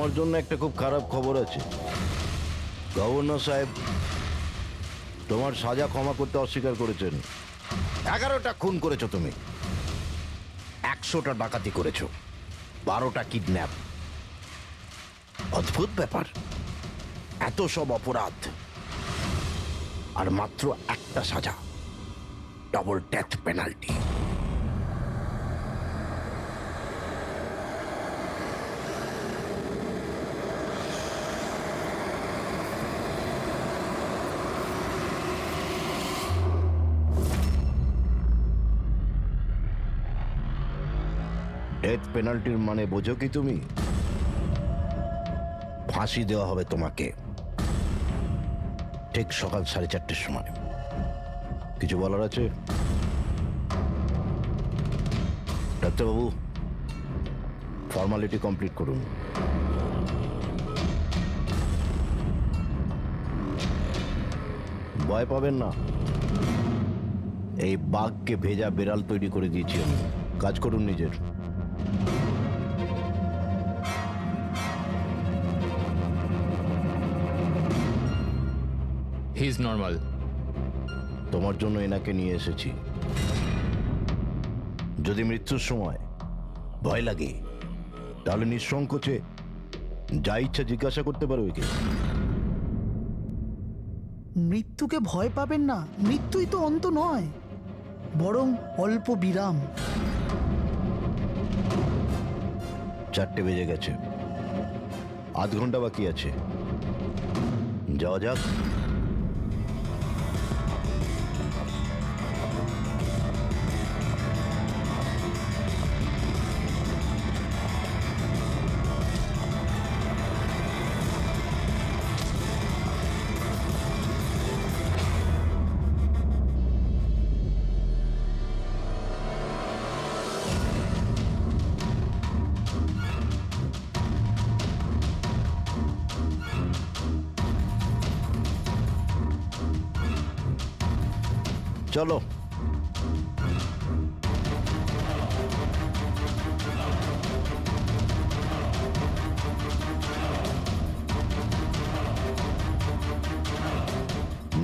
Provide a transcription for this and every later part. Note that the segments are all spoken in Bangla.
তোমার জন্য একটা খুব খারাপ খবর আছে। গভর্নর সাহেব তোমার সাজা ক্ষমা করতে অস্বীকার করেছেন। 11টা খুন করেছো তুমি, 100টা ডাকাতি করেছো, 12টা কিডন্যাপ। অদ্ভুত ব্যাপার, এত সব অপরাধ আর মাত্র একটা সাজা, ডবল ডেথ পেনাল্টি। ডেথ পেনাল্টির মানে বোঝো কি তুমি? ফাঁসি দেওয়া হবে তোমাকে ঠিক সকাল 4:30টার সময়। কিছু বলার আছে ডাক্তারবাবু? ফর্মালিটি কমপ্লিট করুন। ভয় পাবেন না, এই বাঘকে ভেজা বেড়াল তৈরি করে দিয়েছি আমি। কাজ করুন নিজের। He is normal. তোমার জন্য এনাকে নিয়ে এসেছি। যদি মৃত্যুর সময় ভয় লাগে তাহলে নিঃসংকোচে যা ইচ্ছা জিজ্ঞাসা করতে পারো একে। মৃত্যুকে ভয় পাবেন না, মৃত্যুই তো অন্ত নয়, বরং অল্প বিরাম। 4টে বেজে গেছে, আধ ঘন্টা বাকি আছে, যাওয়া যাক। চলো।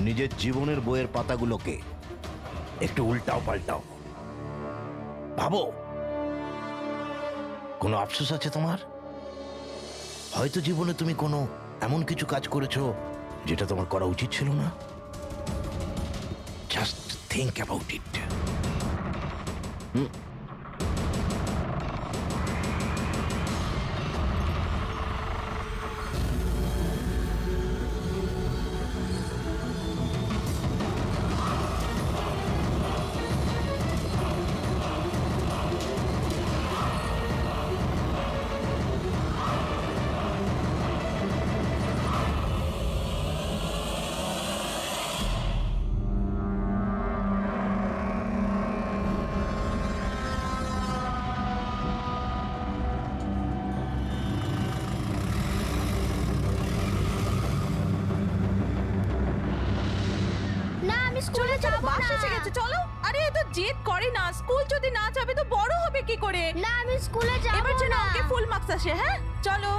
নিজের জীবনের বইয়ের পাতাগুলোকে একটু উল্টাও পাল্টাও, ভাবো কোনো আফসোস আছে তোমার? হয়তো জীবনে তুমি কোনো এমন কিছু কাজ করেছো যেটা তোমার করা উচিত ছিল না। Just think about it. না আমি স্কুলে যাব না। বাস এসে গেছে, চলো। আরে এ তো জেদ করে না, স্কুল যদি না যাবে তো বড় হবে কি করে? না আমি স্কুলে যাব না। এবার যেন ওকে ফুল মার্কস আসে। হ্যাঁ চলো।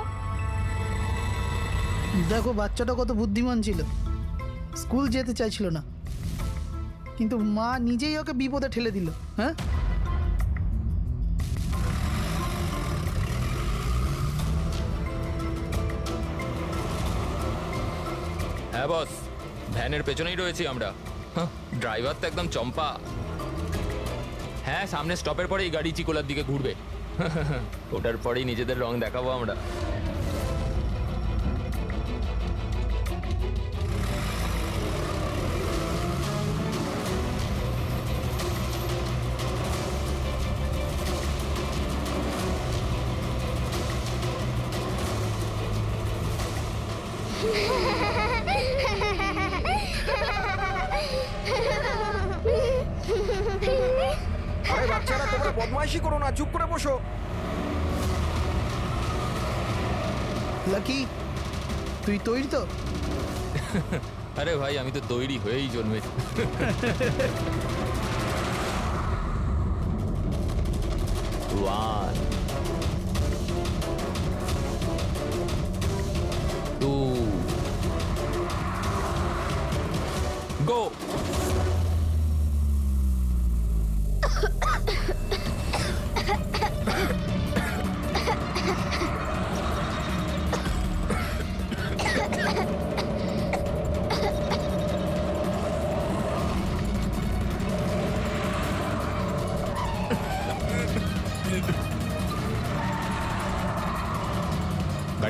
দেখো বাচ্চাটা কত বুদ্ধিমান ছিল, স্কুল যেতে চাইছিল না, কিন্তু মা নিজেই ওকে বিপদে ঠেলে দিল। হ্যাঁ, হ্যাঁ বস, ভ্যানের পেছনেই রয়েছি আমরা। ড্রাইভার তো একদম চম্পা। হ্যাঁ, সামনে স্টপের পরেই গাড়ি চিকোলার দিকে ঘুরবে। ওটার পরেই নিজেদের রং দেখাবো আমরা। আরে বাচ্চারা, তোমরা বদমাইশি করো না, চুপ করে বসো। লাকি তুই তৈরি তো? আরে ভাই, আমি তো তৈরি হয়েই জন্মেছি। One.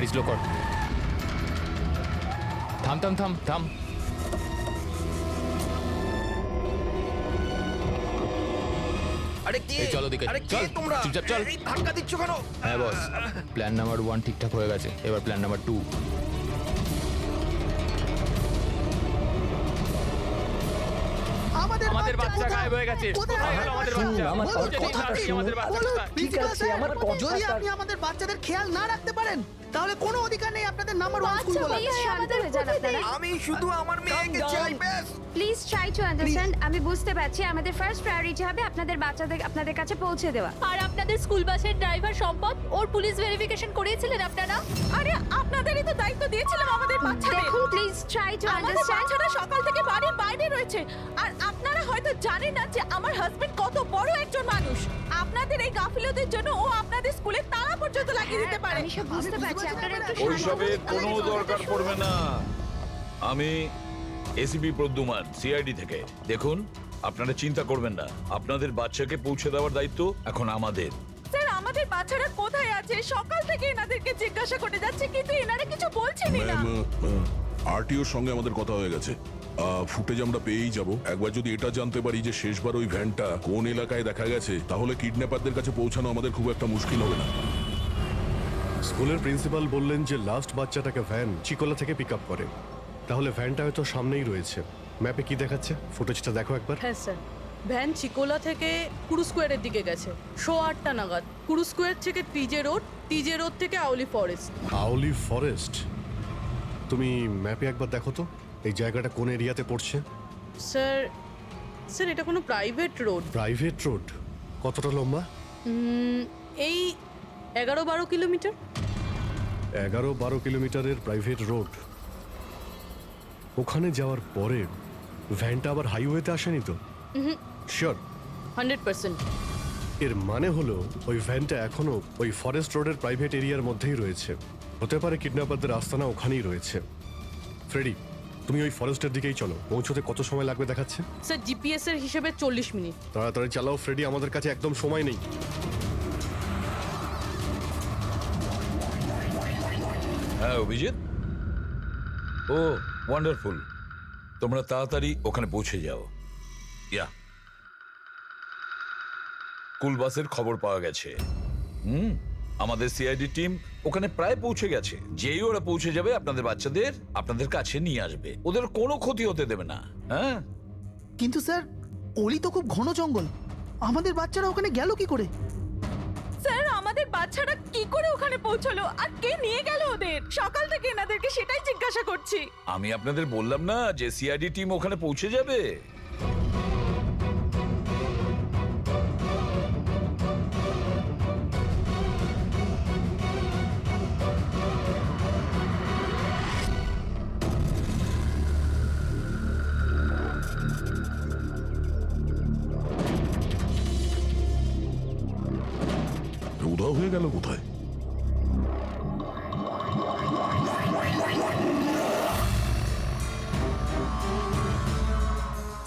গাড়ি স্লো কর। থাম থাম থাম থাম। আরে কে এই চলো দিকে, আরে কে চল, তোমরা চুপচাপ চল। এই ধাক্কা দিচ্ছ কেন? হ্যাঁ বস, প্ল্যান নাম্বার 1 ঠিকঠাক হয়ে গেছে, এবার প্ল্যান নাম্বার 2। আমাদের বাচ্চা গায়েব হয়ে গেছে। কোথায় গেল আমাদের বাচ্চা? আমার খুঁজে নিন কথাটা তাড়াতাড়ি শুনুন। আমাদের বাচ্চাটা। ঠিক আছে, আমার যদি কথাটা- আপনি আমাদের বাচ্চাদের খেয়াল না রাখতে পারেন তাহলে কোনো অধিকার নেই আপনাদের নাম্বার 1 স্কুল বলার। প্লিজ শান্ত হয়ে যান আপনারা। আমি শুধু আমার মেয়েকে চাই ব্যাস। Please try to understand. আমি বুঝতে পারছি আমাদের ফার্স্ট প্রায়োরিটি হবে আপনাদের বাচ্চাদের আপনাদের কাছে পৌঁছে দেওয়া। আর আপনাদের স্কুল বাসের ড্রাইভার সম্পদ ওর পুলিশ ভেরিফিকেশন করিয়েছিলেন আপনারা? আরে আপনাদেরই তো দায়িত্ব দিয়েছিলাম আমাদের বাচ্চাদের। দেখুন প্লিজ ট্রাই টু আমাদের আন্ডারস্ট্যান্ড। বাচ্চারা সকাল থেকে বাড়ির বাইরে রয়েছে আর আপনারা হয়তো জানেন না যে আমার হাজবেন্ড কত বড় একজন মানুষ। আপনাদের এই গাফিলতির জন্য ও আপনাদের স্কুলে তালা পর্যন্ত লাগিয়ে দিতে পারে। আমি সব বুঝতে পারছি, আপনারা একটু শান্ত ওইসবের হন। কোনো দরকার পড়বে না। আমি এসিপি প্রদ্যুমান, সিআইডি থেকে। দেখুন, আপনারা চিন্তা করবেন না, আপনাদের বাচ্চাকে পৌঁছে দেওয়ার দায়িত্ব এখন আমাদের। স্যার আমাদের বাচ্চারা কোথায় আছে? সকাল থেকে এনাদেরকে জিজ্ঞাসা করে যাচ্ছে কিন্তু এনারা কিছু বলছেনই না। আরটিওর সঙ্গে আমাদের কথা হয়ে গেছে। ফুটেজ আমরা পেয়েই যাব। একবার যদি এটা জানতে পারি যে শেষবার ওই ভ্যানটা কোন এলাকায় দেখা গেছে, তাহলে কিডন্যাপারদের কাছে পৌঁছানো আমাদের খুব একটা মুশকিল হবে না। স্কুলের প্রিন্সিপাল বললেন যে লাস্ট বাচ্চাটাকে ভ্যান চিকোলা থেকে পিক আপ করে। তাহলে ভ্যানটা হয়তো সামনেই রয়েছে। ম্যাপে কি দেখাচ্ছে? ফুটেজটা দেখো একবার। হ্যাঁ স্যার, ভ্যান চিকোলা থেকে কুরু স্কোয়ারের দিকে গেছে 8:30 নাগাদ। কুরু স্কোয়ার থেকে টিজে রোড থেকে আউলি ফরেস্ট। আউলি ফরেস্ট? তুমি ম্যাপে একবার দেখো তো এই জায়গাটা কোন এরিয়াতে পড়ছে। স্যার এটা কোনো প্রাইভেট রোড। Private road? কতটা লম্বা? এই 11-12 কিলোমিটার। 11-12 কিলোমিটারের প্রাইভেট রোড। ওখানে যাওয়ার পরে ভ্যানটা আবার হাইওয়েতে আসেনি তো? শিওর? 100%। এর মানে হলো ওই ভ্যানটা এখনো ওই ফরেস্ট রোডের প্রাইভেট এরিয়ার মধ্যেই রয়েছে। হতে পারে কিডন্যাপারদের আস্তানা ওখানেই রয়েছে। ফ্রেডি, তুমি ওই ফরেস্টের দিকেই চলো। পৌঁছতে কত সময় লাগবে দেখাচ্ছে? স্যার জিপিএস এর হিসেবে 40 মিনিট। তাড়াতাড়ি চালাও ফ্রেডি, আমাদের কাছে একদম সময় নেই। হ্যাঁ অভিজিৎ, ও ওয়ান্ডারফুল। তোমরা তাড়াতাড়ি ওখানে পৌঁছে যাও। ইয়া, স্কুল বাসের খবর পাওয়া গেছে। আমাদের সিআইডি টিম ওখানে প্রায় পৌঁছে গেছে। যেই ওরা পৌঁছে যাবে আপনাদের বাচ্চাদের আপনাদের কাছে নিয়ে আসবে। ওদের কোনো ক্ষতি হতে দেবে না। হ্যাঁ, কিন্তু স্যার অলি তো খুব ঘন জঙ্গল, আমাদের বাচ্চারা ওখানে গেল কি করে? স্যার আমাদের বাচ্চারা কি করে ওখানে পৌঁছলো আর কে নিয়ে গেল ওদের? সকাল থেকে এনাদেরকে সেটাই জিজ্ঞাসা করছি। আমি আপনাদের বললাম না যে সিআইডি টিম ওখানে পৌঁছে যাবে। উধাও হয়ে গেল কোথায়?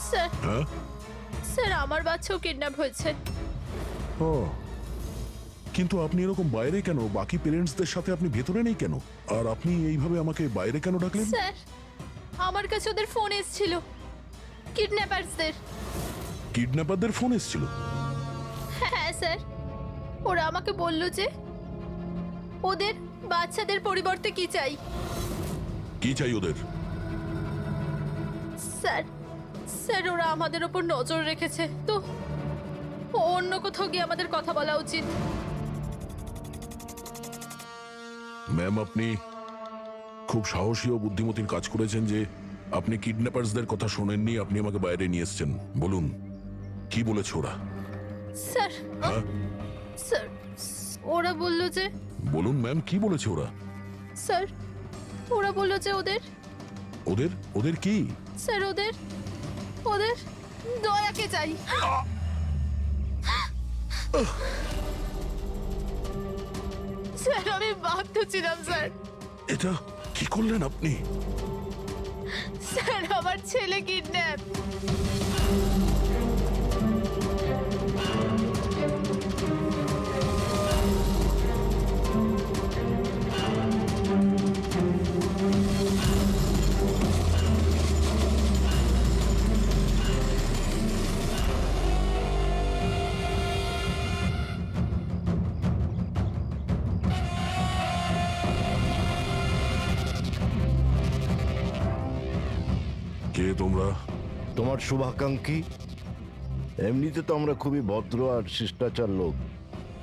স্যার হ্যাঁ? স্যার আমার বাচ্চাও কিডন্যাপ হয়েছে। ও, কিন্তু আপনি এরকম বাইরে কেন? বাকি পেরেন্টসদের সাথে আপনি ভেতরে নেই কেন? আর আপনি এইভাবে আমাকে বাইরে কেন ডাকলেন? স্যার আমার কাছে ওদের ফোন এসেছিল, কিডন্যাপারসদের। কিডন্যাপারদের ফোন এসেছিল? হ্যাঁ স্যার, ওরা আমাকে বলল যে ওদের বাচ্চাদের পরিবর্তে কি চাই। কি চাই ওদের? স্যার স্যার ওরা আমাদের ওপর নজর রেখেছে, তো অন্য কোথাও গিয়ে আমাদের কথা বলা উচিত। ম্যাম, আপনি খুব সাহসী ও বুদ্ধিমতীর কাজ করেছেন যে আপনি কিডন্যাপারসদের কথা শোনেননি, আপনি আমাকে বাইরে নিয়ে এসেছেন। বলুন, কি বলেছে ওরা? স্যার হ্যাঁ? স্যার ওরা বলল যে, বলুন ম্যাম, কি বলেছে ওরা? স্যার ওরা বলল যে ওদের ওদের ওদের কি? স্যার ওদের ওদের দয়াকে চাই। স্যার আমি বাধ্য ছিলাম স্যার। এটা কি করলেন আপনি? স্যার আমার ছেলে কিডন্যাপ। কে তোমরা? তোমার শুভাকাঙ্ক্ষী। এমনিতে তো আমরা খুবই ভদ্র আর শিষ্টাচার লোক,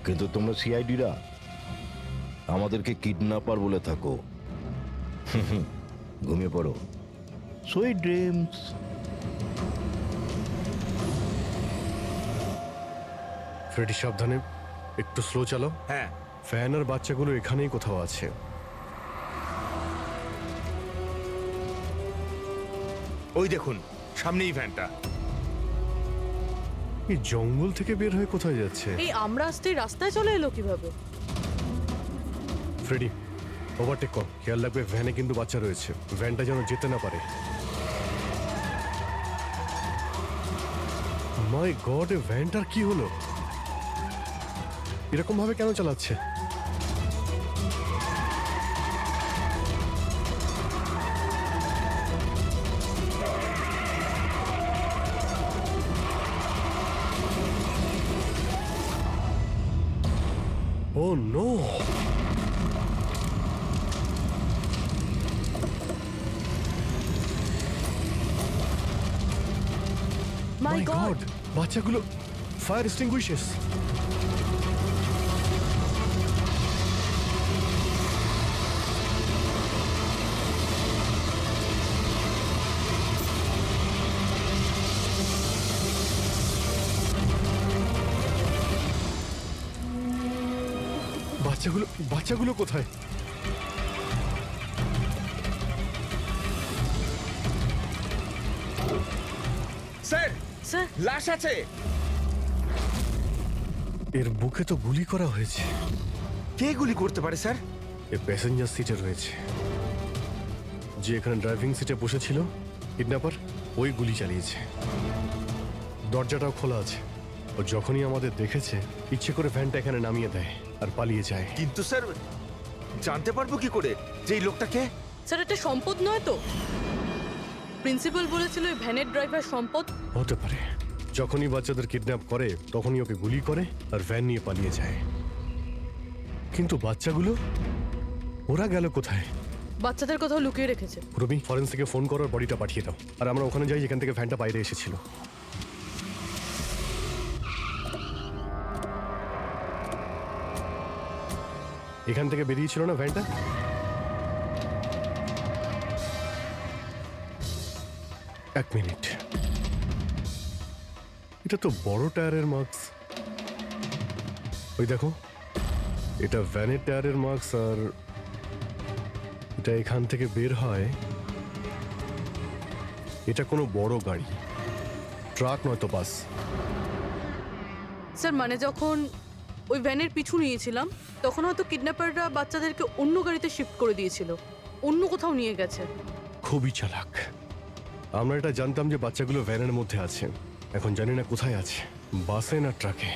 কিন্তু তোমরা সিআইডিরা আমাদেরকে কিডন্যাপার বলে থাকো। ঘুমিয়ে পড়ো। Sweet dreams. ফ্রেডি সাবধানে, একটু স্লো চালাও। হ্যাঁ ফ্যান আর বাচ্চাগুলো এখানেই কোথাও আছে। ওই দেখুন সামনেই ভ্যানটা। এই জঙ্গল থেকে বের হয়ে কোথায় যাচ্ছে? এই আমরা আসতেই রাস্তায় চলে এলো কিভাবে? ফ্রেডি, ওভারটেক কর, খেয়াল রাখবে ভ্যানে কিন্তু বাচ্চা রয়েছে, ভ্যানটা যেন যেতে না পারে। মাই গড, এ ভ্যানটার কি হলো? এরকম ভাবে কেন চালাচ্ছে? ও নো! মাই মাই গড! গড, বাচ্চাগুলো ফায়ার এক্সটিংগুইশার্স। বাচ্চাগুলো কোথায়? স্যার স্যার, লাশ আছে। এর বুকে তো গুলি করা হয়েছে। কে গুলি করতে পারে স্যার? এ প্যাসেঞ্জার সিটে রয়েছে। যে এখানে ড্রাইভিং সিটে বসেছিল কিডন্যাপার, ওই গুলি চালিয়েছে। দরজাটাও খোলা আছে। ও যখনই আমাদের দেখেছে ইচ্ছে করে ভ্যানটা এখানে নামিয়ে দেয় আর পালিয়ে যায়। কিন্তু স্যার জানতে পারবো কি করে যে এই লোকটাকে? স্যার এটা সম্পদ নয় তো? প্রিন্সিপাল বলেছিল এই ভ্যানের ড্রাইভার সম্পদ। হতে পারে। যখনই বাচ্চাদের কিডন্যাপ করে তখনই ওকে গুলি করে আর ভ্যান নিয়ে পালিয়ে যায়। কিন্তু বাচ্চাগুলো, ওরা গেল কোথায়? বাচ্চাদের কোথাও লুকিয়ে রেখেছে। রবি, ফরেন্সিকে ফোন করো, বডিটা পাঠিয়ে দাও, আর আমরা ওখানে যাই যেখান থেকে ভ্যানটা বাইরে এসেছিল। এখান থেকে বেরিয়েছিল না ভ্যানটা? এক মিনিট, এটা তো বড় টায়ারের মার্কস। ওই দেখো, এটা ভ্যানের টায়ারের মার্কস, আর এটা এখান থেকে বের হয়। এটা কোনো বড় গাড়ি, ট্রাক নয়তো বাস। স্যার মানে যখন ওই ভ্যানের পিছু নিয়েছিলাম তখন হয়তো কিডন্যাপাররা বাচ্চাদেরকে অন্য গাড়িতে শিফট করে দিয়েছিল, অন্য কোথাও নিয়ে গেছে। খুবই চালাক। আমরা এটা জানতাম যে বাচ্চাগুলো ভ্যানের মধ্যে আছে, এখন জানি না কোথায় আছে, বাসে না ট্রাকে।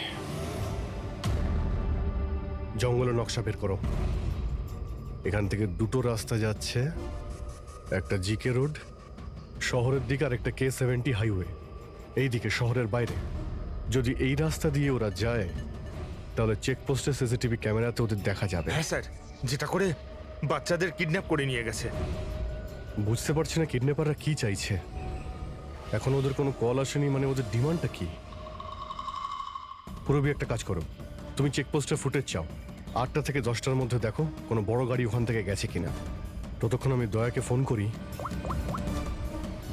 জঙ্গলের নকশা বের করো। এখান থেকে দুটো রাস্তা যাচ্ছে, একটা জিকে রোড শহরের দিকে আর একটা K70 হাইওয়ে এই দিকে শহরের বাইরে। যদি এই রাস্তা দিয়ে ওরা যায় তাহলে চেকপোস্টে সিসিটিভি ক্যামেরাতে ওদের দেখা যাবে। হ্যাঁ স্যার, যেটা করে বাচ্চাদের কিডন্যাপ করে নিয়ে গেছে। বুঝতে পারছি না কিডন্যাপাররা কি চাইছে। এখন ওদের কোনো কল আসেনি, মানে ওদের ডিমান্ডটা কি? পুরবি, একটা কাজ করো, তুমি চেকপোস্টের ফুটেজ চাও, 8টা থেকে 10টার মধ্যে দেখো কোনো বড় গাড়ি ওখান থেকে গেছে কিনা। ততক্ষণ আমি দয়াকে ফোন করি,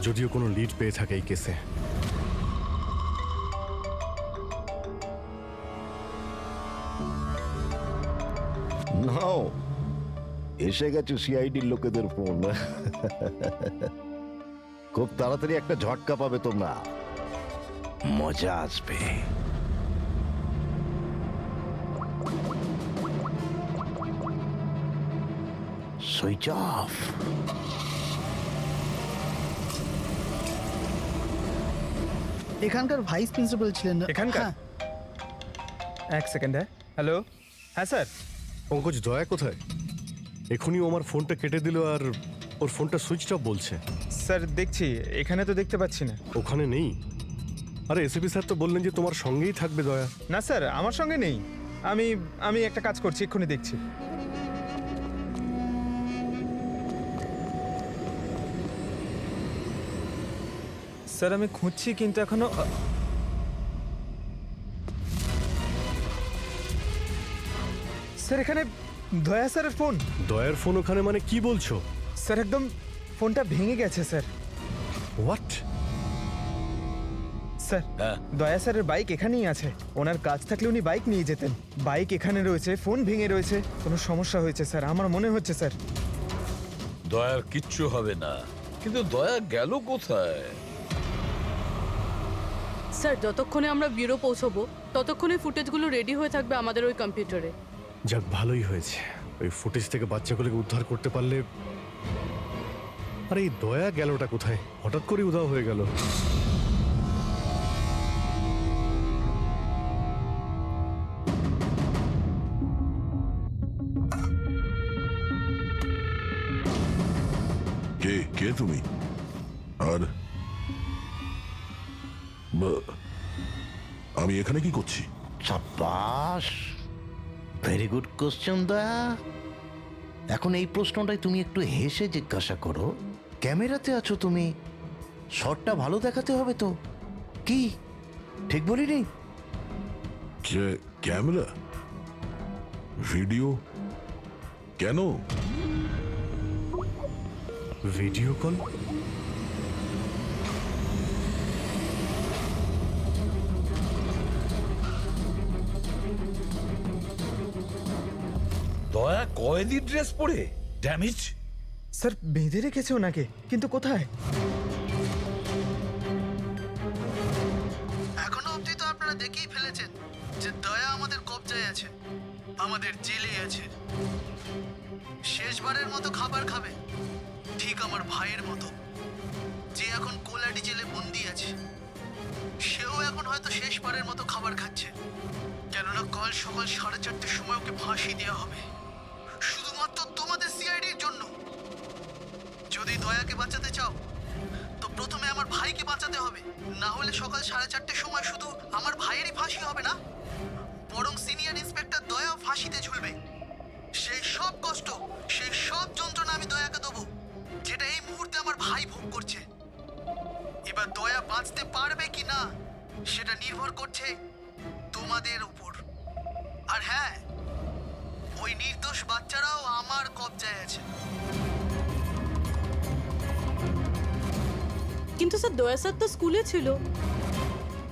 যদিও কোনো লিড পেয়ে থাকে এই কেসে। নাও, এসে গেছে সিআইডির লোকেদের ফোন। খুব তাড়াতাড়ি একটা ঝটকা পাবে তোমরা, মজা আসবে। Switch off. এখানকার ভাইস প্রিন্সিপাল ছিলেন। এখানকার? হ্যাঁ, এক সেকেন্ড। হ্যালো, হ্যাঁ স্যার। পঙ্কজ, দয়া কোথায়? এখনই ও আমার ফোনটা কেটে দিল আর ওর ফোনটা সুইচ অফ বলছে। স্যার দেখছি, এখানে তো দেখতে পাচ্ছি না। ওখানে নেই? আরে এসপি স্যার তো বললেন যে তোমার সঙ্গেই থাকবে দয়া। না স্যার, আমার সঙ্গে নেই। আমি একটা কাজ করছি, এক্ষুনি দেখছি। স্যার আমি খুঁজছি কিন্তু এখনো স্যার এখানে দয়া স্যারের ফোন। দয়ার ফোন ওখানে মানে কি বলছো? স্যার একদম ফোনটা ভেঙে গেছে স্যার। হোয়াট? স্যার হ্যাঁ। দয়া স্যারের বাইক এখানেই আছে। ওনার কাজ থাকলে উনি বাইক নিয়ে যেতেন। বাইক এখানে রয়েছে, ফোন ভেঙে রয়েছে, কোনো সমস্যা হয়েছে স্যার আমার মনে হচ্ছে স্যার। দয়ার কিচ্ছু হবে না, কিন্তু দয়া গেল কোথায়? স্যার যতক্ষণে আমরা ব্যুরো পৌঁছবো ততক্ষণে ফুটেজগুলো রেডি হয়ে থাকবে আমাদের ওই কম্পিউটারে। যাক ভালোই হয়েছে, ওই ফুটেজ থেকে বাচ্চাগুলোকে উদ্ধার করতে পারলে। আরে এই দয়া গেলটা কোথায়? হঠাৎ করে উধাও হয়ে গেল। কে কে তুমি? আর আমি এখানে কি করছি? সাব্বাস, ভেরি গুড কোশ্চেন দয়া। এখন এই প্রশ্নটাই তুমি একটু হেসে জিজ্ঞাসা করো। ক্যামেরাতে আছো তুমি, শটটা ভালো দেখাতে হবে তো। কি ঠিক বলিনি? ক্যামেরা, ভিডিও, কেন? Video call? দয়া কয়েদি ড্রেস পরে ড্যামেজ। স্যার বেঁধে রেখেছে ওনাকে, কিন্তু কোথায়? এখনো অবধি তো আপনারা দেখেই ফেলেছেন যে দয়া আমাদের কবজায় আছে, আমাদের জেলে আছে। শেষবারের মতো খাবার খাবে, ঠিক আমার ভাইয়ের মতো, যে এখন কোলাডি জেলে বন্দি আছে। সেও এখন হয়তো শেষবারের মতো খাবার খাচ্ছে, কেননা কাল সকাল 4:30টার সময় ওকে ফাঁসি দেওয়া হবে, শুধুমাত্র তোমাদের সিআইডির জন্য। যদি দয়াকে বাঁচাতে চাও তো প্রথমে আমার ভাইকে বাঁচাতে হবে, না হলে সকাল 4:30টার সময় শুধু আমার ভাইয়েরই ফাঁসি হবে না, বরং সিনিয়র ইন্সপেক্টর দয়াও ফাঁসিতে ঝুলবে। সেই সব কষ্ট, সেই সব যন্ত্রণা আমি দয়াকে দেবো, যেটা এই মুহূর্তে আমার ভাই ভোগ করছে। এবার দয়া বাঁচতে পারবে কি না সেটা নির্ভর করছে তোমাদের উপর। আর হ্যাঁ, ওই নির্দোষ বাচ্চারাও আমার কবজায় আছে। কিন্তু স্যার দয়া স্যার তো স্কুলে ছিল,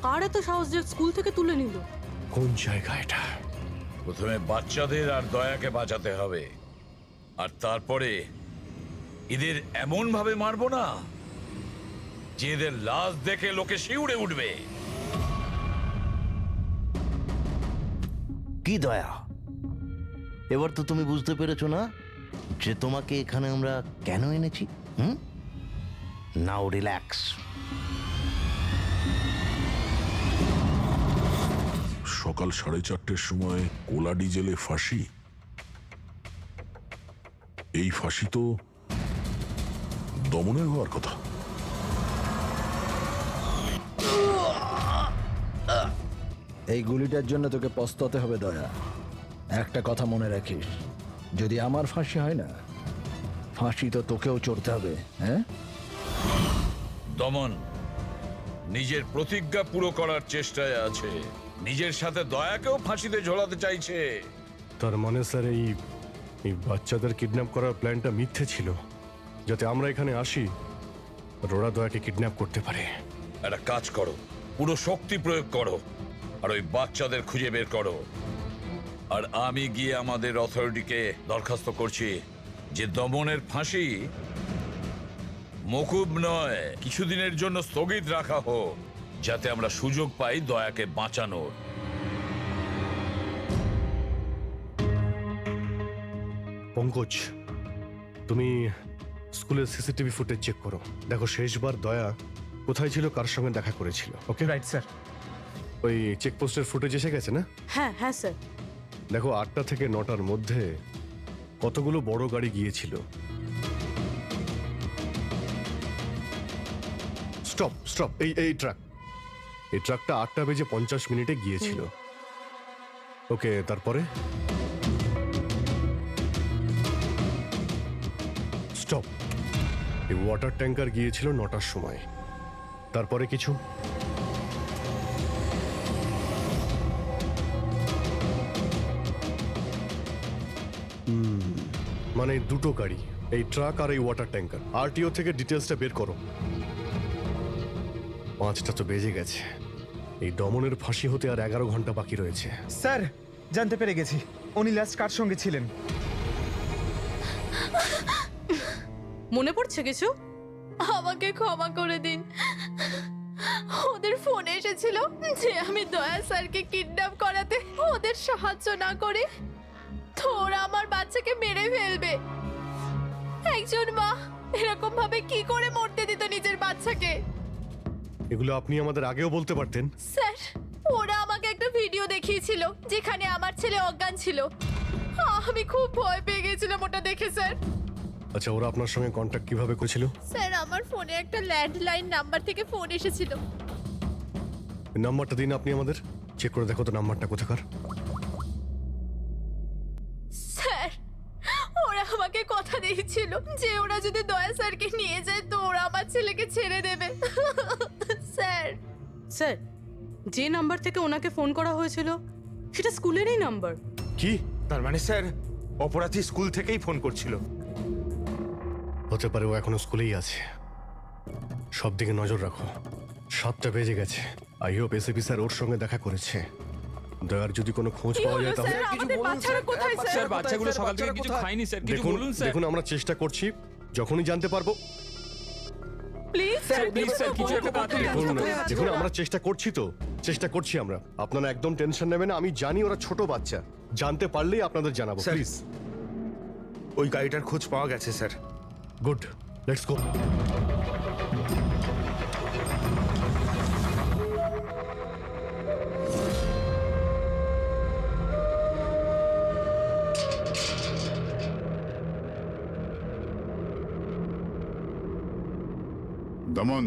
কার এত সাহস যে স্কুল থেকে তুলে নিল? কোন জায়গা এটা? প্রথমে বাচ্চাদের আর দয়াকে বাঁচাতে হবে, আর তারপরে এদের এমন ভাবে মারবো না যে এদের লাশ দেখে লোকে শিউরে উঠবে। কি দয়া, এবার তো তুমি বুঝতে পেরেছো না যে তোমাকে এখানে আমরা কেন এনেছি? নাও রিল্যাক্স। সকাল 4:30টার সময় কোলাডি জেলে ফাঁসি? এই ফাঁসি তো দমনের হওয়ার কথা। এই গুলিটার জন্য তোকে পস্তাতে হবে দয়া। একটা কথা মনে রাখিস, যদি আমার ফাঁসি হয় না, ফাঁসি তো তোকেও চড়তে হবে। হ্যাঁ, দমন নিজের প্রতিজ্ঞা পুরো করার চেষ্টায় আছে, নিজের সাথে দয়াকেও ফাঁসিতে ঝোলাতে চাইছে। তার মানে স্যার এই বাচ্চাদের কিডন্যাপ করার প্ল্যানটা মিথ্যে ছিল, যাতে আমরা এখানে আসি আর ওরা দয়াকে কিডন্যাপ করতে পারে। একটা কাজ করো, পুরো শক্তি প্রয়োগ করো আর ওই বাচ্চাদের খুঁজে বের করো। আর আমি গিয়ে আমাদের অথরিটিকে দরখাস্ত করছি যে দমনের ফাঁসি মকুব নয়, কিছুদিনের জন্য স্থগিত রাখা হোক, যাতে আমরা সুযোগ পাই দয়াকে বাঁচানোর। পঙ্কজ, তুমি স্কুলের সিসিটিভি ফুটেজ চেক করো, দেখো শেষবার দয়া কোথায় ছিল, কার সঙ্গে দেখা করেছিল। Okay right sir. ওই চেকপোস্টের ফুটেজ এসে গেছে না? হ্যাঁ হ্যাঁ স্যার। দেখো 8টা থেকে 9টার মধ্যে কতগুলো বড় গাড়ি গিয়েছিল। স্টপ স্টপ, এই ট্রাকটা 8:50 গিয়েছিল। ওকে, তারপরে স্টপ, এই ওয়াটার ট্যাঙ্কার গিয়েছিল 9টার সময়। তারপরে কিছু? মানে দুটো গাড়ি, এই ট্রাক আর এই ওয়াটার ট্যাঙ্কার। আরটিও থেকে ডিটেলসটা বের করো। 5টা তো বেজে গেছে। এই দমনের ফাঁসি হতে আর 11 ঘন্টা বাকি রয়েছে। স্যার জানতে পেরে গেছি উনি লাস্ট কার সঙ্গে ছিলেন। মনে পড়ছে কিছু? আমাকে ক্ষমা করে দিন। ওদের ফোন এসেছিল যে আমি দয়া স্যারকে কিডন্যাপ করাতে ওদের সাহায্য না করে তো ওরা আমার বাচ্চাকে মেরে ফেলবে। একজন মা এরকম ভাবে কি করে মরতে দিত নিজের বাচ্চাকে? এগুলো আপনি আমাদের আগেও বলতে পারতেন। স্যার ওরা আমাকে একটা ভিডিও দেখিয়েছিল যেখানে আমার ছেলে অজ্ঞান ছিল। আমি খুব ভয় পেয়ে গেছিলাম ওটা দেখে স্যার। আচ্ছা, ওরা আপনার সঙ্গে কন্ট্যাক্ট কিভাবে করেছিল? স্যার আমার ফোনে একটা ল্যান্ডলাইন নাম্বার থেকে ফোন এসেছিল। নাম্বারটা দিন আপনি আমাদের, চেক করে দেখো তো নাম্বারটা কোথাকার। স্যার ওরা আমাকে কথা দিয়েছিল যে ওরা যদি দয়া স্যারকে নিয়ে যায় তো ওরা আমার ছেলেকে ছেড়ে দেবে। স্যার স্যার, যে নাম্বার থেকে ওনাকে ফোন করা হয়েছিল সেটা স্কুলেরই নাম্বার। কি? তার মানে স্যার অপরাধী স্কুল থেকেই ফোন করছিল। হতে পারে ও এখনো স্কুলেই আছে। সব দিকে নজর রাখো। 7টা বেজে গেছে। আই হোপ এসএপি স্যার ওর সঙ্গে দেখা করেছে। দয়ার যদি কোনো খোঁজ কি পাওয়া হলো যায় তাহলে স্যার? আমাদের বাচ্চারা কোথায় স্যার? স্যার বাচ্চাগুলো সকাল থেকে কিছু খায়নি স্যার, কিছু দেখুন বলুন স্যার। দেখুন আমরা চেষ্টা করছি, যখনই জানতে পারবো। প্লিজ স্যার প্লিজ স্যার কিছু একটা তাড়াতাড়ি দেখুন দেখুন আমরা চেষ্টা করছি তো, চেষ্টা করছি আমরা। আপনারা একদম টেনশন নেবেন না। আমি জানি ওরা ছোট বাচ্চা, জানতে পারলেই আপনাদের জানাবো। স্যার। প্লিজ। ওই গাড়িটার খোঁজ পাওয়া গেছে স্যার। Good, let's go. দমন,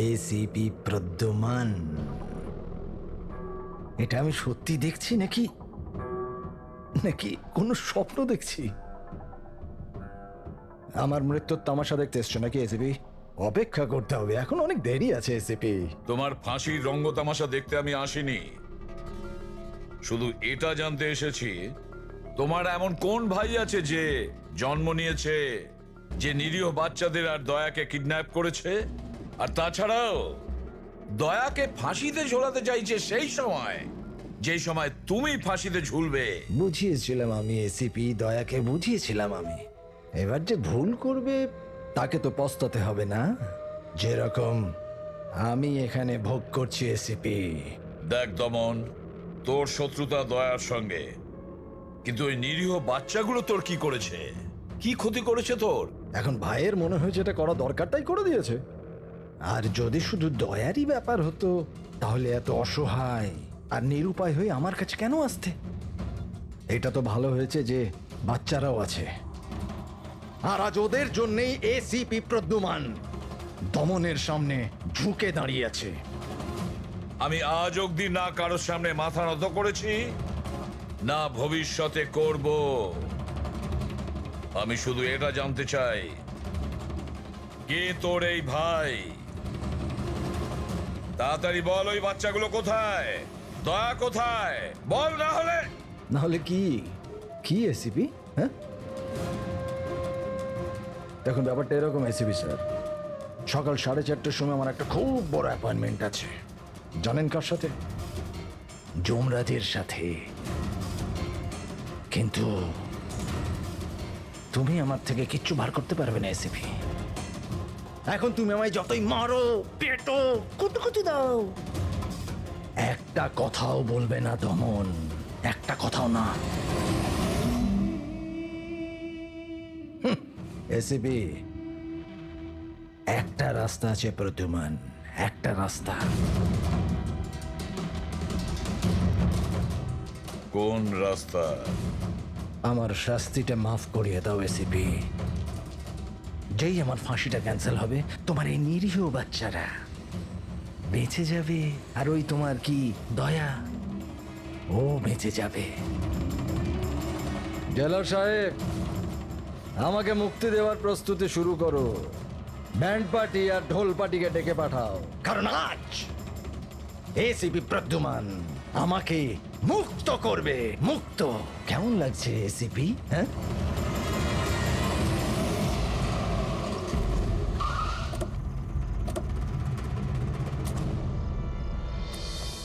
এসিপি প্রদ্যুমান, এটা আমি সত্যি দেখছি নাকি নাকি কোনো স্বপ্ন দেখছি? আমার মৃত্যুর তামাশা দেখতে এসছো নাকি এসিপি? অপেক্ষা করতে হবে, এখন অনেক দেরি আছে এসিপি। তোমার ফাঁসির রঙ্গতামাশা দেখতে আমি আসিনি, শুধু এটা জানতে এসেছি তোমার এমন কোন ভাই আছে যে জন্ম নিয়েছে, যে নিরীহ বাচ্চাদের আর দয়াকে কিডন্যাপ করেছে, আর তাছাড়াও দয়াকে ফাঁসিতে ঝোলাতে চাইছে সেই সময় যেই সময় তুমি ফাঁসিতে ঝুলবে। বুঝিয়েছিলাম আমি এসিপি, দয়াকে বুঝিয়েছিলাম আমি। এবার যে ভুল করবে তাকে তো পস্তাতে হবে না, যেরকম আমি এখানে ভোগ করছি এসিপি। দেখ দমন, তোর শত্রুতা দয়ার সঙ্গে, কিন্তু ওই নিরীহ বাচ্চাগুলো তোর কি করেছে, কি ক্ষতি করেছে তোর? এখন ভাইয়ের মনে হয়েছে এটা করা দরকার তাই করে দিয়েছে। আর যদি শুধু দয়ারই ব্যাপার হতো তাহলে এত অসহায় আর নিরুপায় হয়ে আমার কাছে কেন আসতে? এটা তো ভালো হয়েছে যে বাচ্চারাও আছে, আর আজ ওদের জন্যই এসিপি প্রদ্যুমান দমনের সামনে ঝুঁকে দাঁড়িয়ে আছে। আমি আজ অব্দি না কারোর সামনে মাথা নত করেছি, না ভবিষ্যতে করব। আমি শুধু এটা জানতে চাই, কে তোর এই ভাই? তাড়াতাড়ি বল, ওই বাচ্চাগুলো কোথায়? দয়া কোথায়? বল, না হলে কি কি এসিপি? হ্যাঁ দেখুন ব্যাপারটা এরকম এসিপি স্যার, সকাল 4:30টার সময় আমার একটা খুব বড় অ্যাপয়েন্টমেন্ট আছে। জানেন কার সাথে? যমরাজের সাথে। কিন্তু তুমি আমার থেকে কিচ্ছু বার করতে পারবে না এসিপি। এখন তুমি আমায় যতই মারো, পেটো, কুতুকুতু দাও, একটা কথাও বলবে না দমন, একটা কথাও না। এসিপি, একটা রাস্তা আছে প্রদ্যুমান, একটা রাস্তা। কোন রাস্তা? আমার শাস্তিটা মাফ করিয়ে দাও এসিপি। যেই আমার ফাঁসিটা ক্যান্সেল হবে তোমার এই নিরীহ বাচ্চারা বেঁচে যাবে, আর ওই তোমার কি দয়া, ও বেঁচে যাবে। জেলার সাহেব, আমাকে মুক্তি দেওয়ার প্রস্তুতি শুরু করো। ব্যান্ড পার্টি আর ঢোল পার্টিকে ডেকে পাঠাও, কারণ আজ এসিপি প্রদ্যুমান আমাকে মুক্ত করবে। মুক্ত কেমন লাগছে এসিপি? হ্যাঁ,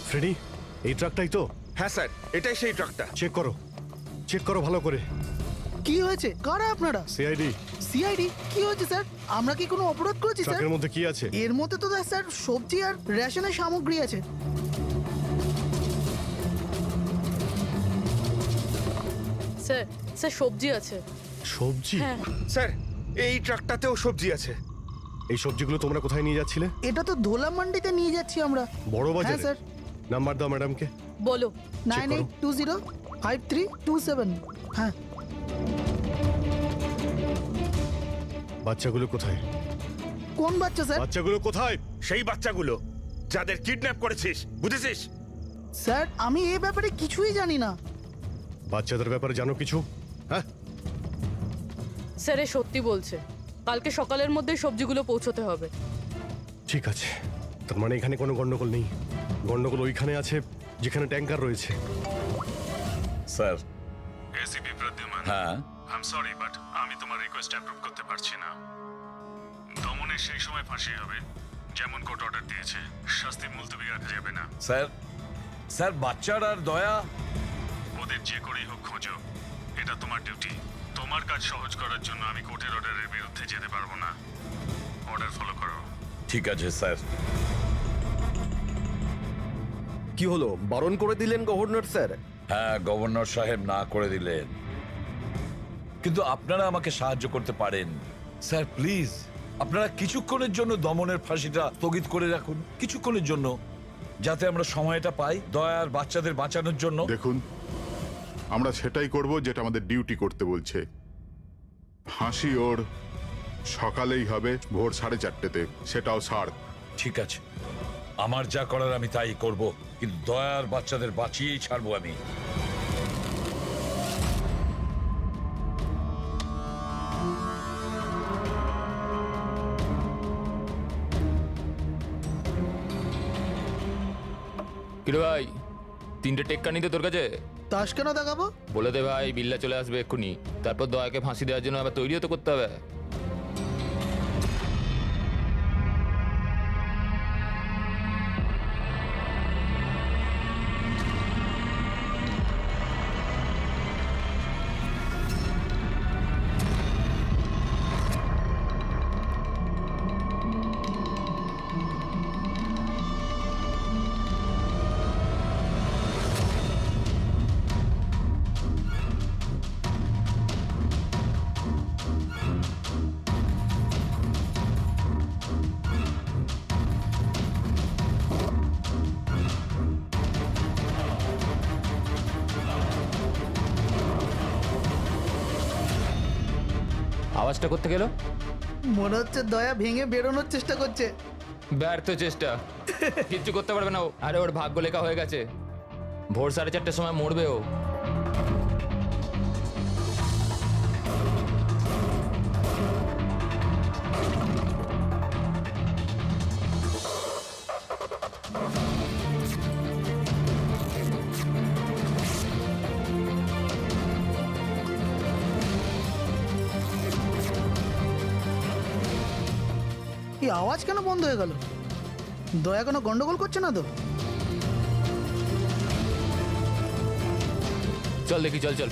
ফ্রেডি, এই ট্রাকটাই তো? হ্যাঁ স্যার, এটাই সেই ট্রাকটা। চেক করো ভালো করে। কি হয়েছে? কারা আপনারা? সিআইডি। সিআইডি? কি হয়েছে স্যার? আমরা কি কোনো অপরাধ করেছি স্যার? ট্রাকের মধ্যে কি আছে? এর মধ্যে তো স্যার সবজি আর রেশনের সামগ্রী আছে। স্যার স্যার সবজি আছে। সবজি? হ্যাঁ স্যার, এই ট্রাকটাতেও সবজি আছে। এই সবজিগুলো তোমরা কোথায় নিয়ে যাচ্ছিলে? এটা তো ধোলা মান্ডিতে নিয়ে যাচ্ছি আমরা। বড় হ্যাঁ বাজারে? স্যার। নাম্বার দাও ম্যাডামকে। বলো। 98205327। হ্যাঁ। বাচ্চাগুলো কোথায়? কোন বাচ্চা স্যার? বাচ্চাগুলো কোথায়? সেই বাচ্চাগুলো যাদের কিডন্যাপ করেছিস, বুঝেছিস? স্যার আমি এই ব্যাপারে কিছুই জানি না। বাচ্চাদের ব্যাপারে জানো কিছু? হ্যাঁ, স্যার এ সত্যি বলছে, কালকে সকালের মধ্যে সবজিগুলো পৌঁছতে হবে। ঠিক আছে। তার মানে এখানে কোনো গন্ডগোল নেই। গন্ডগোল ওইখানে আছে যেখানে ট্যাঙ্কার রয়েছে। স্যার। এসিপি প্রদ্যুমান, হ্যাঁ, আই এম সরি বাট আমি তোমার রিকোয়েস্ট অ্যাপ্রুভ করতে পারছি না। দমনের সেই সময় ফাঁসি হবে যেমন কোর্ট অর্ডার দিয়েছে। শাস্তি মুলতবি রাখা যাবে না। স্যার বাচ্চার আর দয়া, ওদের যে করেই হোক খোঁজো, এটা তোমার ডিউটি। তোমার কাজ সহজ করার জন্য আমি কোর্টের অর্ডারের বিরুদ্ধে যেতে পারবো না। অর্ডার ফলো করো। ঠিক আছে স্যার। কি হলো, বারণ করে দিলেন গভর্নর স্যার? হ্যাঁ, গভর্নর সাহেব না করে দিলেন, কিন্তু আপনারা আমাকে সাহায্য করতে পারেন। স্যার প্লিজ, আপনারা কিছুক্ষণের জন্য দমনের ফাঁসিটা স্থগিত করে রাখুন, কিছুক্ষণের জন্য, যাতে আমরা সময়টা পাই দয়ার বাচ্চাদের বাঁচানোর জন্য। দেখুন, আমরা সেটাই করব যেটা আমাদের ডিউটি করতে বলছে। ফাঁসি ওর সকালেই হবে, ভোর 4:30-তে, সেটাও সার। ঠিক আছে, আমার যা করার আমি তাই করব, কিন্তু দয়ার বাচ্চাদের বাঁচিয়েই ছাড়বো আমি। কিরে ভাই, 3টে টেক্কা নিতে তোর কাছে? তাস কেন দেখাবো? বলে দে ভাই, বিল্লা চলে আসবে এক্ষুনি। তারপর দয়াকে ফাঁসি দেওয়ার জন্য আবার তৈরিও তো করতে হবে। আওয়াজটা করতে গেল, মনে হচ্ছে দয়া ভেঙে বেরোনোর চেষ্টা করছে। ব্যর্থ চেষ্টা, কিচ্ছু করতে পারবে না ও। আরে ওর ভাগ্য লেখা হয়ে গেছে, ভোর 4:30-র সময় মরবে ও। এই আওয়াজ কেন বন্ধ হয়ে গেল? দয়া কোনো গন্ডগোল করছে না তো? চল দেখি, চল চল।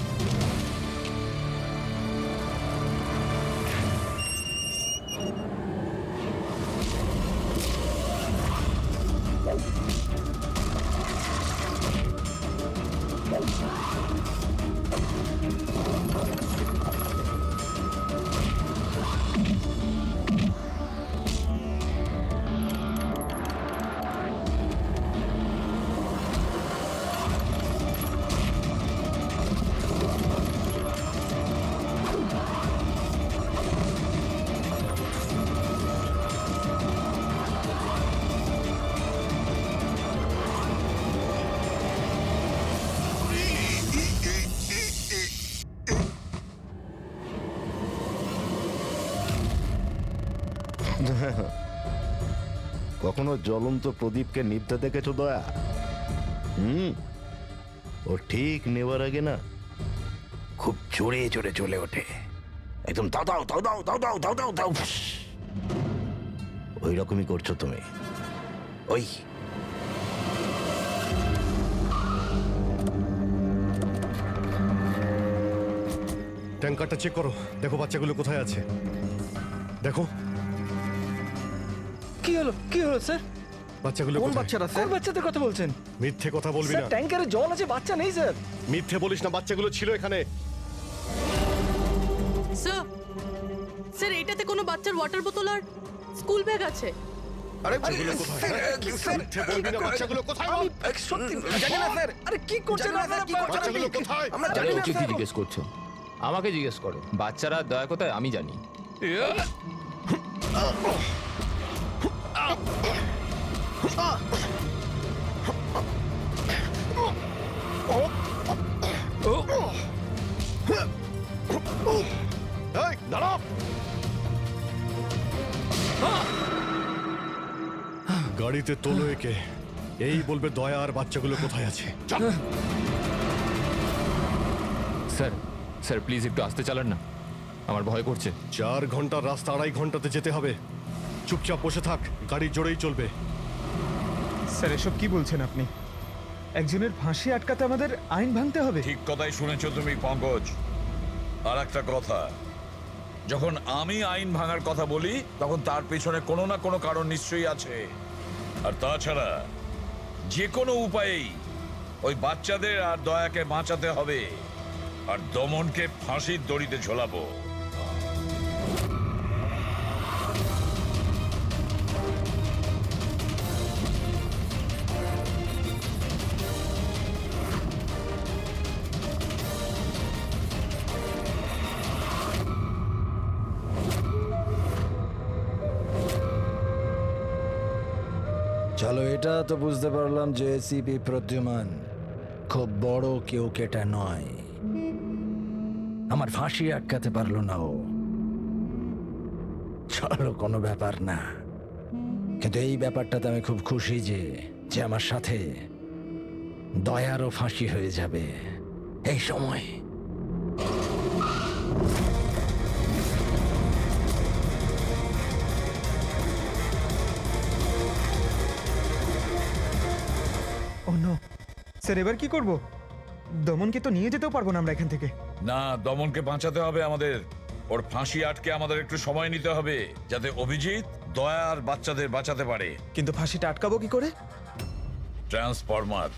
কখনো জ্বলন্ত প্রদীপকে নিভতে দেখেছো দয়া? ও ঠিক নেবার আগে না খুব জোরে জোরে চলে ওঠে, একদম দাও দাও দাও দাও দাও দাও দাও দাও দাও। ওই রকমই করছো তুমি। ওই ট্যাঙ্কারটা চেক করো, দেখো বাচ্চাগুলো কোথায় আছে। দেখো কি হলো কি হলো স্যার? বাচ্চাগুলো কোন কোথায়? বাচ্চারা স্যার? কোন বাচ্চাদের কথা বলছেন? মিথ্যে কথা বলবি স্যার না, ট্যাঙ্কারে জল আছে, বাচ্চা নেই স্যার। মিথ্যে বলিস না, বাচ্চাগুলো ছিল এখানে। স্যার স্যার এটাতে কোনো বাচ্চার ওয়াটার বোতল আর স্কুল ব্যাগ আছে। আরে বাচ্চাগুলো কোথায়? মিথ্যে বলবি না, বাচ্চাগুলো কোথায় বল? সত্যি জানি না স্যার। আরে কি করছেন আপনারা? বাচ্চাগুলো কোথায়? আমরা আরে জানি না ওকে কি স্যার। জিজ্ঞেস করছো? আমাকে জিজ্ঞেস করো। বাচ্চারা দয়া কোথায় আমি জানি। এই দাঁড়াও! গাড়িতে তোলো একে, এই বলবে দয়া আর বাচ্চাগুলো কোথায় আছে। স্যার স্যার প্লিজ একটু আস্তে চালান না, আমার ভয় করছে। 4 ঘন্টার রাস্তা 2.5 ঘন্টাতে যেতে হবে। চুপচাপ বসে থাক, গাড়ি জোরেই চলবে। স্যার এসব কি বলছেন আপনি? একজনের ফাঁসি আটকাতে আমাদের আইন ভাঙতে হবে? ঠিক কথাই শুনেছো তুমি পঙ্কজ। আর একটা কথা, যখন আমি আইন ভাঙার কথা বলি তখন তার পেছনে কোনো না কোনো কারণ নিশ্চয়ই আছে। আর তাছাড়া যে কোনো উপায়েই ওই বাচ্চাদের আর দয়াকে বাঁচাতে হবে, আর দমনকে ফাঁসির দড়িতে ঝোলাবো। চলো, এটা তো বুঝতে পারলাম যে এসিপি প্রদ্যুমান খুব বড় কেউ কেটা নয়। আমার ফাঁসি আটকাতে পারলো না ও। চলো, কোনো ব্যাপার না। কিন্তু এই ব্যাপারটাতে আমি খুব খুশি যে যে আমার সাথে দয়ারও ফাঁসি হয়ে যাবে এই সময়। ও নো স্যার, এবার কি করব? দমনকে তো নিয়ে যেতেও পারবো না আমরা এখান থেকে। না, দমনকে বাঁচাতে হবে আমাদের। ওর ফাঁসি আটকে আমাদের একটু সময় নিতে হবে, যাতে অভিজিৎ দয়া আর বাচ্চাদের বাঁচাতে পারে। কিন্তু ফাঁসিটা আটকাবো কি করে? ট্রান্সফরমার।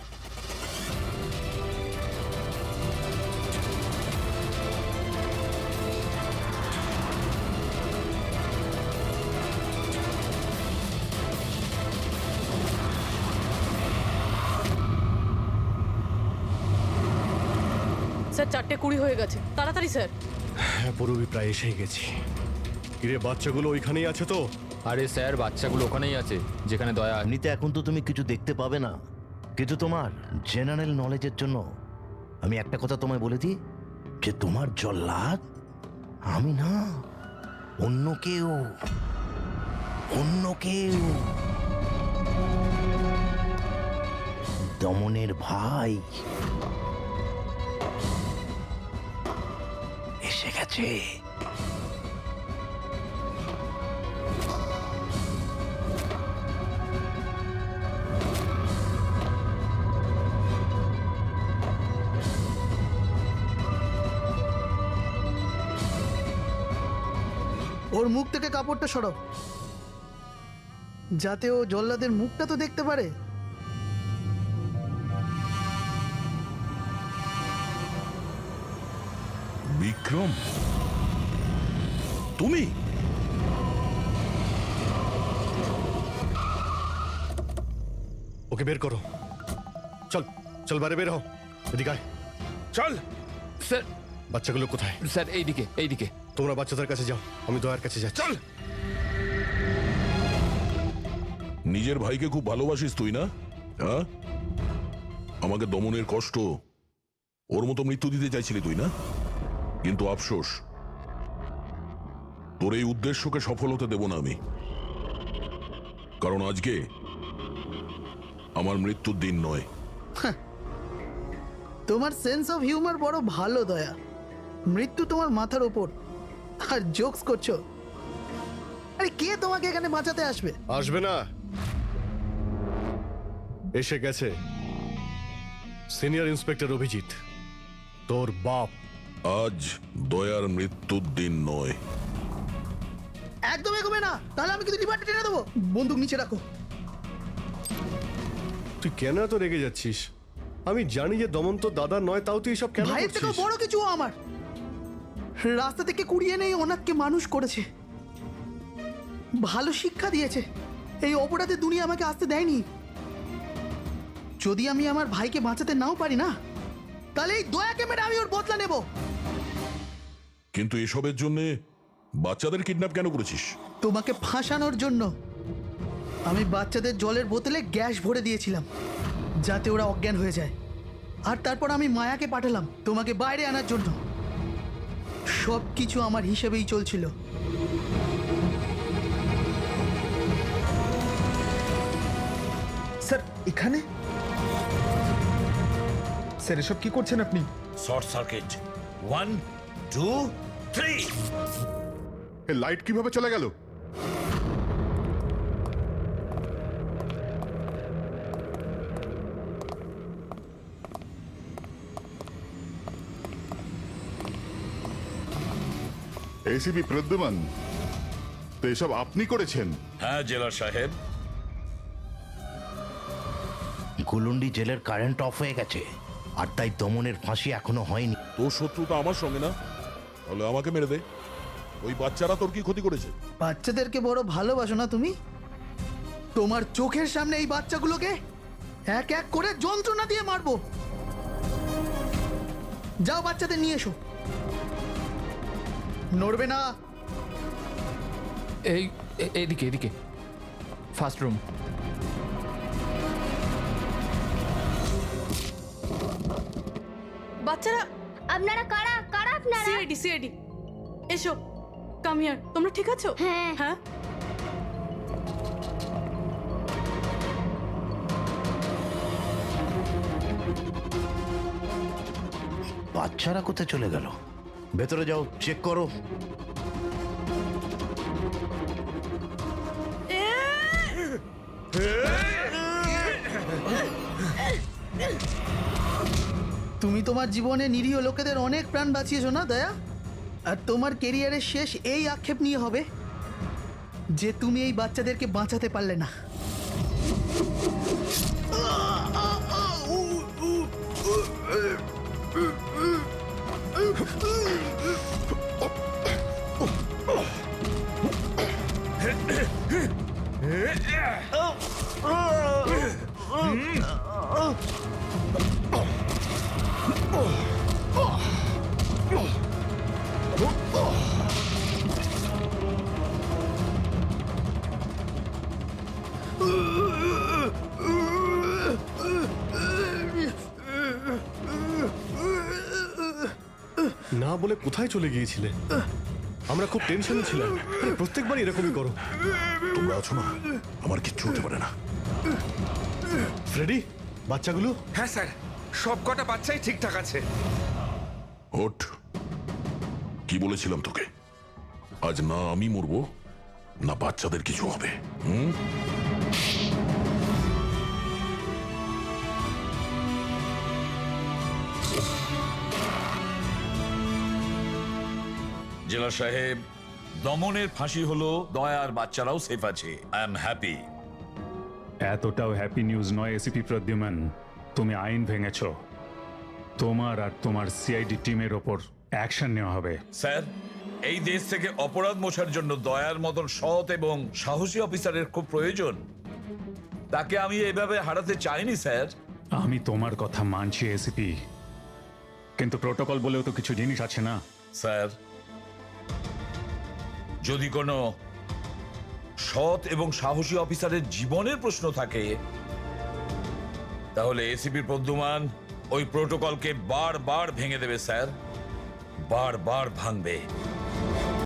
স্যার 4:20 হয়ে গেছে, তাড়াতাড়ি স্যার। হ্যাঁ, পুরোই প্রায় এসেই গেছি। কিরে, বাচ্চাগুলো ওইখানেই আছে তো? আরে স্যার বাচ্চাগুলো ওখানেই আছে যেখানে দয়া আছে। এমনিতে এখন তো তুমি কিছু দেখতে পাবে না, কিন্তু তোমার জেনারেল নলেজের জন্য আমি একটা কথা তোমায় বলে দিই, যে তোমার জল্লাদ আমি না, অন্য কেউ, অন্য কেউ। দমনের ভাই এসে গেছে। ওর মুখ থেকে কাপড়টা সরাও, যাতে ও জল্লাদের মুখটা তো দেখতে পারে। বিক্রম, তুমি? ওকে বের করো। চল চল, বাইরে বের হও। এদিকে আয়। চল। স্যার বাচ্চাগুলো কোথায়? স্যার এইদিকে এইদিকে। তোমরা বাচ্চাদের কাছে যাও, আমি দয়ার কাছে যাচ্ছি। চল। নিজের ভাইকে খুব ভালোবাসিস তুই না? হ্যাঁ, আমাকে দমনের কষ্ট, ওর মতো মৃত্যু দিতে চাইছিলি তুই না? কিন্তু আফসোস, তোর এই উদ্দেশ্যকে সফল হতে দেব না আমি। কারণ আজকে আমার মৃত্যুর দিন নয়। তোমার সেন্স অফ হিউমার বড় ভালো দয়া। মৃত্যু তোমার মাথার ওপর আর জোকস করছো। আরে কে তোমাকে এখানে বাঁচাতে আসবে? আসবে না, এসে গেছে সিনিয়র ইন্সপেক্টর অভিজিৎ, তোর বাপ। আজ দয়ার মৃত্যুর দিন নয়। একদম এগোবে না, তাহলে আমি কিন্তু ডিপার্টমেন্টে টেনে দেবো। বন্দুক নিচে রাখো। তুই কেন এত রেগে যাচ্ছিস? আমি জানি যে দমন তো দাদা নয়, তাও তুই সব কেন ভাইয়ের থেকেও করছিস? বড় কিছু ও আমার। রাস্তা থেকে কুড়িয়ে নেই অনাথকে মানুষ করেছে, ভালো শিক্ষা দিয়েছে। এই অপরাধে দুনিয়া আমাকে আসতে দেয়নি। যদি আমি আমার ভাইকে বাঁচাতে নাও পারি না, তাহলে এই দয়াকে মেরে আমি ওর বদলা নেব। কিন্তু এসবের জন্য বাচ্চাদের কিডন্যাপ কেন করেছিস? তোমাকে ফাঁসানোর জন্য। আমি বাচ্চাদের জলের বোতলে গ্যাস ভরে দিয়েছিলাম যাতে ওরা অজ্ঞান হয়ে যায়, আর তারপর আমি মায়াকে পাঠালাম তোমাকে বাইরে আনার জন্য। সব কিছু আমার হিসেবেই চলছিল। স্যার এখানে? স্যার এসব কি করছেন আপনি? Short circuit 1 2 3। এই লাইট কিভাবে চলে গেল? এসিপি প্রদ্যুমান, তো এসব আপনি করেছেন? হ্যাঁ জেলার সাহেব। গুলুন্ডি জেলের কারেন্ট অফ হয়ে গেছে, আর তাই দমনের ফাঁসি এখনো হয়নি। তোর শত্রুতা আমার সঙ্গে না, তাহলে আমাকে মেরে দে। ওই বাচ্চারা তোর কি ক্ষতি করেছে? বাচ্চাদেরকে বড় ভালোবাসো না তুমি? তোমার চোখের সামনে এই বাচ্চাগুলোকে এক এক করে যন্ত্রণা দিয়ে মারবো। যাও বাচ্চাদের নিয়ে এসো। নড়বে না। এইদিকে এদিকে, ফার্স্ট রুম। বাচ্চারা, আপনারা কারা কারা আপনারা? সিআইডি সিআইডি, এসো, কাম হিয়ার। তোমরা ঠিক আছো? হ্যাঁ। হ্যাঁ। বাচ্চারা কোথায় চলে গেল? ভেতরে যাও, চেক করো। তুমি তোমার জীবনে নিরীহ লোকেদের অনেক প্রাণ বাঁচিয়েছো না দয়া? আর তোমার কেরিয়ারের শেষ এই আক্ষেপ নিয়ে হবে যে তুমি এই বাচ্চাদেরকে বাঁচাতে পারলে না। না বলে কোথায় চলে গিয়েছিলে? আমরা খুব টেনশনে ছিলাম। আরে প্রত্যেকবার এরকমই করো। তোমরা আছো না, আমার কিচ্ছু হতে পারে না। ফ্রেডি, বাচ্চাগুলো? হ্যাঁ স্যার, সব কটা বাচ্চাই ঠিকঠাক আছে। ওঠ, কি বলেছিলাম তোকে? আজ না আমি মরবো, না বাচ্চাদের কিছু হবে। জেলা সাহেব, দমনের ফাঁসি হলো, দয়ার বাচ্চারাও সেফ আছে। I am happy. এতটাও হ্যাপি নিউজ নয় এসিপি প্রদ্যুমান। তুমি আইন ভেঙেছ। তোমার আর তোমার সিআইডি টিমের ওপর অ্যাকশন নেওয়া হবে। স্যার, এই দেশ থেকে অপরাধ মোছার জন্য দয়ার মতন সৎ এবং সাহসী অফিসারের খুব প্রয়োজন। তাকে আমি এভাবে হারাতে চাইনি স্যার। আমি তোমার কথা মানছি এসিপি, কিন্তু প্রোটোকল বলেও তো কিছু জিনিস আছে না? স্যার, যদি কোনো সৎ এবং সাহসী অফিসারের জীবনের প্রশ্ন থাকে, তাহলে এসিপি প্রদ্যুমান ওই প্রোটোকলকে বারবার ভেঙে দেবে স্যার, বারবার ভাঙবে।